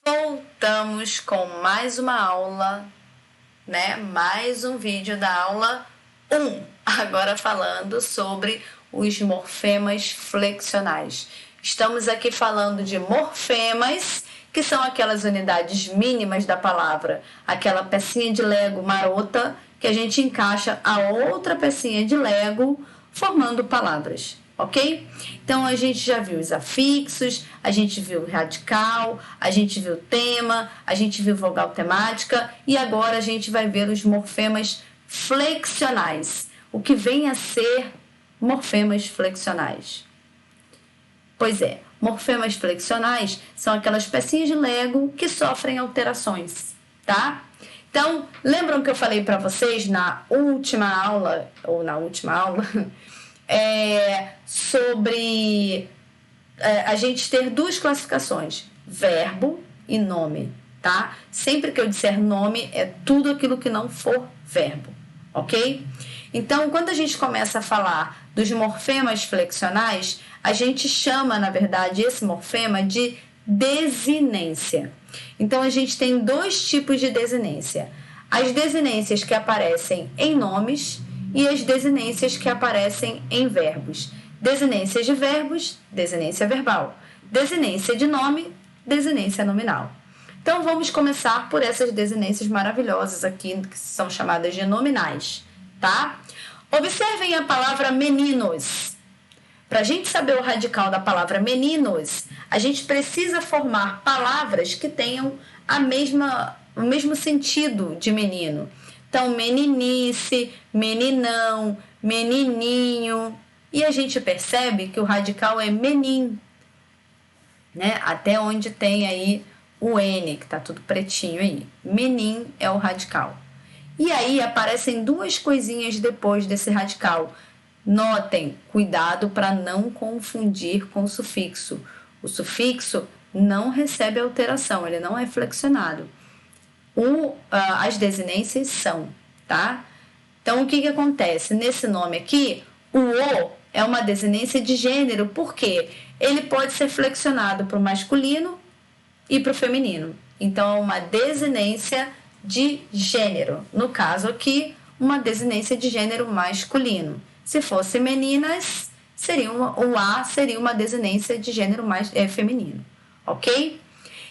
Voltamos com mais uma aula, né? Mais um vídeo da aula 1. Agora falando sobre os morfemas flexionais. Estamos aqui falando de morfemas, que são aquelas unidades mínimas da palavra, aquela pecinha de Lego marota que a gente encaixa a outra pecinha de Lego formando palavras. Ok? Então, a gente já viu os afixos, a gente viu o radical, a gente viu o tema, a gente viu vogal temática e agora a gente vai ver os morfemas flexionais. O que vem a ser morfemas flexionais? Pois é, morfemas flexionais são aquelas pecinhas de Lego que sofrem alterações, tá? Então, lembram que eu falei para vocês na última aula, sobre a gente ter duas classificações, verbo e nome, tá? Sempre que eu disser nome, é tudo aquilo que não for verbo, ok? Então, quando a gente começa a falar dos morfemas flexionais, a gente chama, na verdade, esse morfema de desinência. Então, a gente tem dois tipos de desinência. As desinências que aparecem em nomes e as desinências que aparecem em verbos. Desinência de verbos, desinência verbal. Desinência de nome, desinência nominal. Então, vamos começar por essas desinências maravilhosas aqui, que são chamadas de nominais, tá? Observem a palavra meninos. Para a gente saber o radical da palavra meninos, a gente precisa formar palavras que tenham o mesmo sentido de menino. Então, meninice, meninão, menininho. E a gente percebe que o radical é menin, né? Até onde tem aí o N, que tá tudo pretinho aí. Menin é o radical. E aí aparecem duas coisinhas depois desse radical. Notem, cuidado para não confundir com o sufixo. O sufixo não recebe alteração, ele não é flexionado. As desinências são, tá? Então, o que acontece? Nesse nome aqui, o é uma desinência de gênero, porque ele pode ser flexionado para o masculino e para o feminino. Então, é uma desinência de gênero. No caso aqui, uma desinência de gênero masculino. Se fosse meninas, o A seria uma desinência de gênero feminino, ok?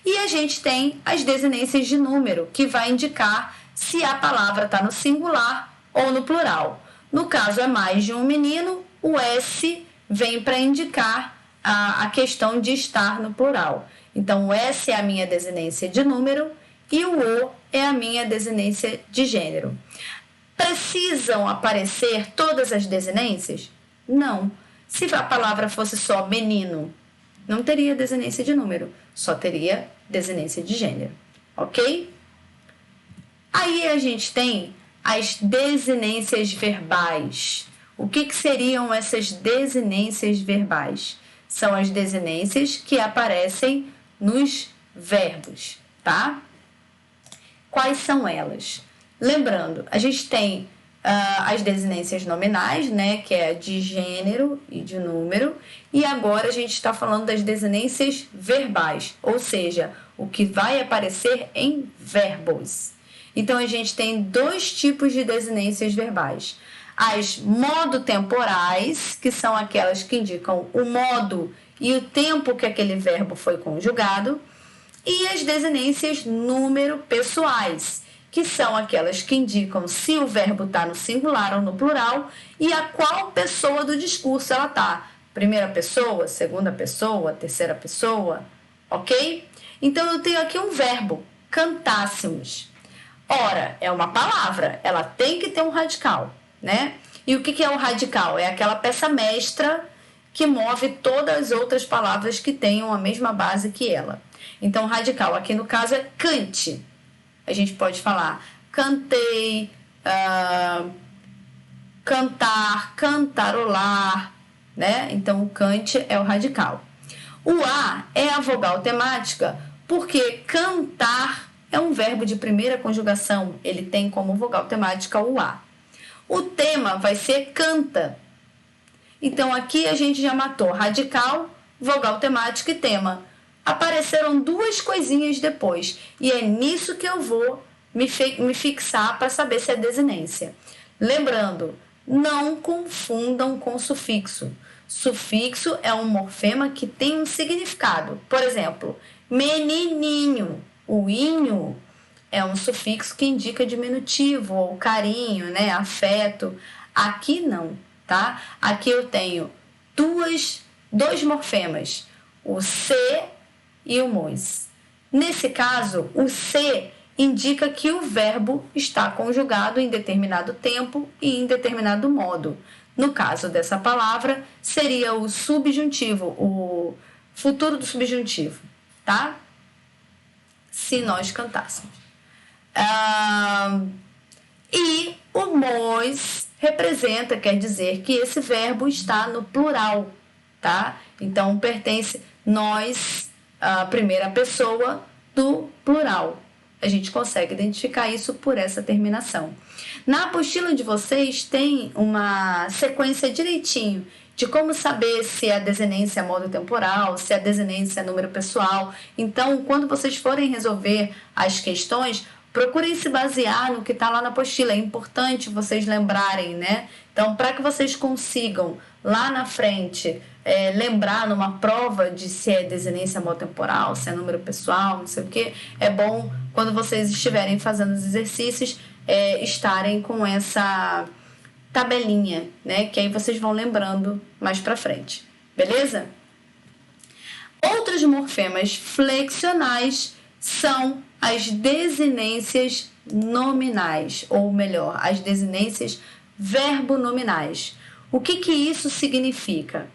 E a gente tem as desinências de número, que vai indicar se a palavra está no singular ou no plural. No caso, é mais de um menino, o S vem para indicar a questão de estar no plural. Então, o S é a minha desinência de número e o é a minha desinência de gênero. Precisam aparecer todas as desinências? Não. Se a palavra fosse só menino, não teria desinência de número, só teria desinência de gênero, ok? Aí a gente tem as desinências verbais. O que seriam essas desinências verbais? São as desinências que aparecem nos verbos, tá? Quais são elas? Lembrando, a gente tem as desinências nominais, né, que é de gênero e de número, e agora a gente está falando das desinências verbais, ou seja, o que vai aparecer em verbos. Então, a gente tem dois tipos de desinências verbais. As modo-temporais, que são aquelas que indicam o modo e o tempo que aquele verbo foi conjugado, e as desinências número-pessoais, que são aquelas que indicam se o verbo está no singular ou no plural e a qual pessoa do discurso ela está. Primeira pessoa, segunda pessoa, terceira pessoa, ok? Então, eu tenho aqui um verbo, cantássemos. Ora, é uma palavra, ela tem que ter um radical, né? E o que é o radical? É aquela peça mestra que move todas as outras palavras que tenham a mesma base que ela. Então, o radical aqui no caso é cante. A gente pode falar cantei, cantar, cantarolar, né? Então, o cante é o radical. O A é a vogal temática, porque cantar é um verbo de primeira conjugação, ele tem como vogal temática o A. O tema vai ser canta. Então, aqui a gente já matou radical, vogal temática e tema. apareceram duas coisinhas depois. E é nisso que eu vou me fixar para saber se é desinência. Lembrando, não confundam com sufixo. Sufixo é um morfema que tem um significado. Por exemplo, menininho. O inho é um sufixo que indica diminutivo ou carinho, né? Afeto. Aqui não, tá? Aqui eu tenho dois morfemas, o C e o MOS. Nesse caso, o C indica que o verbo está conjugado em determinado tempo e em determinado modo. No caso dessa palavra, seria o subjuntivo, o futuro do subjuntivo, tá? Se nós cantássemos. E o MOS representa, quer dizer que esse verbo está no plural, tá? Então, pertence nós, a primeira pessoa do plural. A gente consegue identificar isso por essa terminação. Na apostila de vocês tem uma sequência direitinho de como saber se a desinência é modo temporal, se a desinência é número pessoal. Então, quando vocês forem resolver as questões, procurem se basear no que está lá na apostila. É importante vocês lembrarem, né? Então, para que vocês consigam lá na frente lembrar numa prova de se é desinência modo temporal, se é número pessoal, não sei o que, é bom quando vocês estiverem fazendo os exercícios estarem com essa tabelinha, né? Que aí vocês vão lembrando mais para frente, beleza? Outros morfemas flexionais são as desinências nominais, ou melhor, as desinências verbonominais. O que isso significa?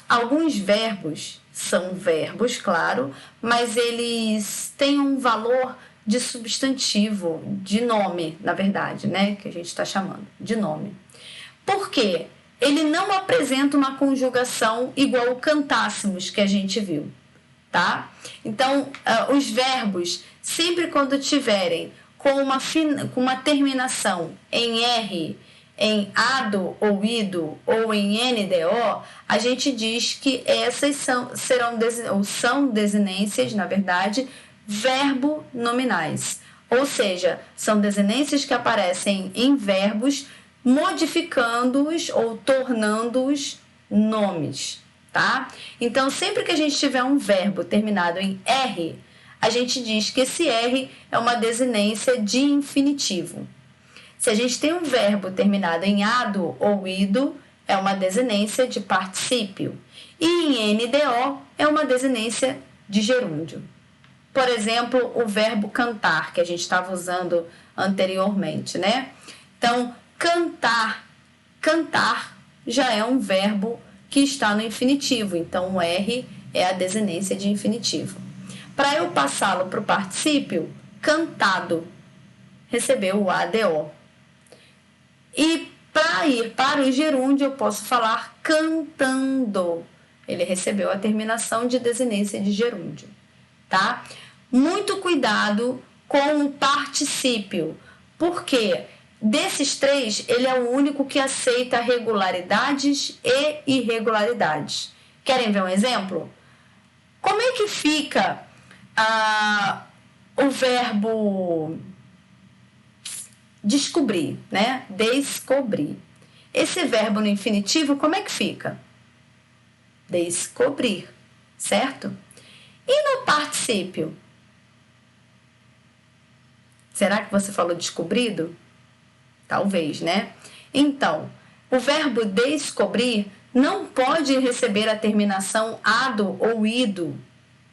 Alguns verbos são verbos, claro, mas eles têm um valor de substantivo, de nome, na verdade, né? Que a gente está chamando de nome. Por quê? Ele não apresenta uma conjugação igual o cantássemos que a gente viu, tá? Então, os verbos, sempre quando tiverem com uma terminação em R, em ado ou ido ou em NDO, a gente diz que essas são desinências, na verdade, verbonominais. Ou seja, são desinências que aparecem em verbos modificando-os ou tornando-os nomes, tá? Então, sempre que a gente tiver um verbo terminado em R, a gente diz que esse R é uma desinência de infinitivo. Se a gente tem um verbo terminado em ado ou ido, é uma desinência de particípio. E em NDO é uma desinência de gerúndio. Por exemplo, o verbo cantar, que a gente estava usando anteriormente, né? Então, cantar já é um verbo que está no infinitivo. Então, o R é a desinência de infinitivo. Para eu passá-lo para o particípio, cantado, recebeu o ADO. E para ir para o gerúndio, eu posso falar cantando. Ele recebeu a terminação de desinência de gerúndio, tá? Muito cuidado com o particípio, porque desses três, ele é o único que aceita regularidades e irregularidades. Querem ver um exemplo? Como é que fica o verbo descobrir, né? Descobrir. Esse verbo no infinitivo, como é que fica? Descobrir, certo? E no particípio? Será que você falou descobrido? Talvez, né? Então, o verbo descobrir não pode receber a terminação ado ou ido,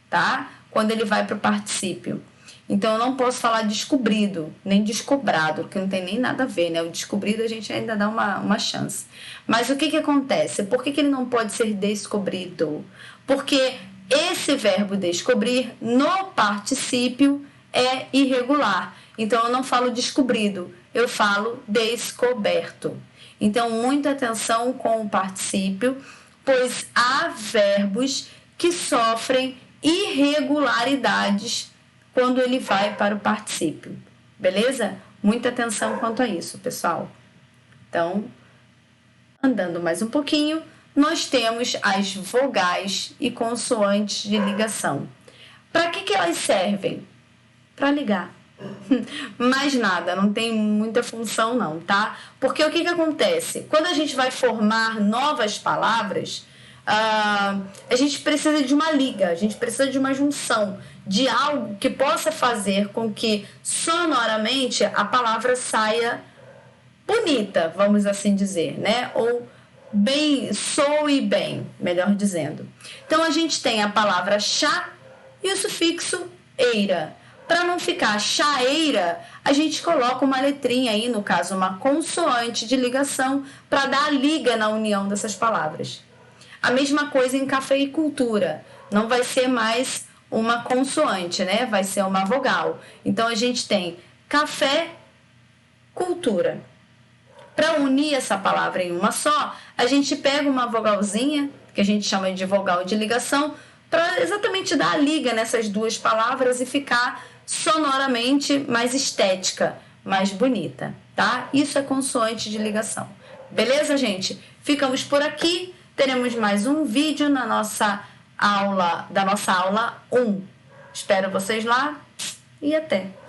tá? Quando ele vai para o particípio. Então, eu não posso falar descobrido, nem descobrado, que não tem nem nada a ver, né? O descobrido a gente ainda dá uma chance. Mas o que acontece? Por que ele não pode ser descobrido? Porque esse verbo descobrir no particípio é irregular. Então, eu não falo descobrido, eu falo descoberto. Então, muita atenção com o particípio, pois há verbos que sofrem irregularidades quando ele vai para o particípio. Beleza? Muita atenção quanto a isso, pessoal. Então, andando mais um pouquinho, nós temos as vogais e consoantes de ligação. Para que elas servem? Para ligar. Mais nada, não tem muita função não, tá? Porque o que acontece? Quando a gente vai formar novas palavras, a gente precisa de uma liga, a gente precisa de uma junção, de algo que possa fazer com que sonoramente a palavra saia bonita, vamos assim dizer, né? Ou bem, soe bem, melhor dizendo. Então a gente tem a palavra chá e o sufixo eira. Para não ficar chaeira, a gente coloca uma letrinha aí, no caso uma consoante de ligação, para dar a liga na união dessas palavras. A mesma coisa em cafeicultura, não vai ser mais uma consoante, né? Vai ser uma vogal. Então a gente tem café, cultura. Para unir essa palavra em uma só, a gente pega uma vogalzinha, que a gente chama de vogal de ligação, para exatamente dar a liga nessas duas palavras e ficar sonoramente mais estética, mais bonita, tá? Isso é consoante de ligação. Beleza, gente? Ficamos por aqui. Teremos mais um vídeo na nossa aula, da nossa aula 1. Espero vocês lá e até!